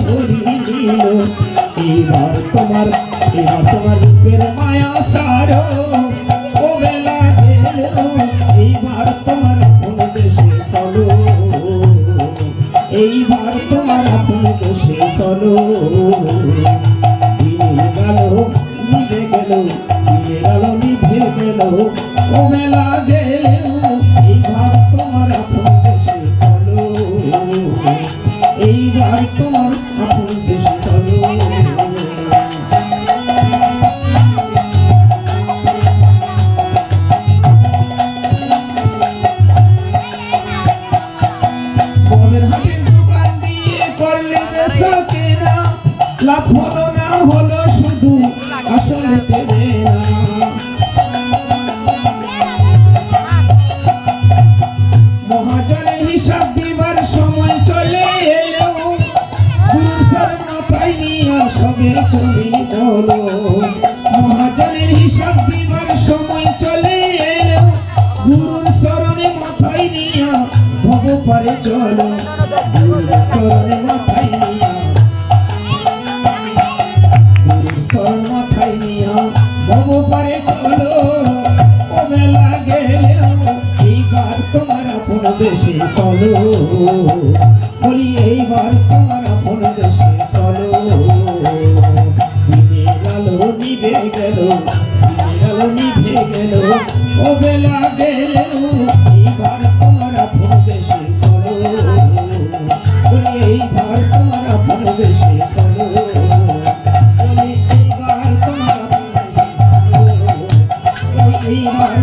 Hari Lille এইবার তোমার রূপের মায়া সারো ও বেলা গেল এইবার তোমার আপন দেশে চলো এইবার তোমার আপন দেশে চলো দিনে গেল নিভে গেল নিভে গেল ও বেলা গেল এইবার তোমার আপন দেশে চলো এইবার তোমার আপন দেশে চলো লাভ হলো না হলো শুধু আসলে দেবে না মহাজনের হিসাব দিবার সময় চলে এলো গুরুর শরণ মাথায় নিয়ে সবে চলে বলো মহাজনের হিসাব দিবার সময় চলে এলো গুরুর শরণে মাথায় নিয়ে ভব পারে চলো গুরুর শরণে মাথায় নিয়ে শরণ মাথায় নিয়া ভব পারে চলো ও মেলা গেলে এইবার তোমার আপন দেশে চলো বলি এইবার তোমার আপন দেশে চলো দিনের আলো নিভে গেল ও বেলা গেলে এইবার তোমার আপন দেশে চলো বলি এইবার তোমার আপন দেশে চলো এইবার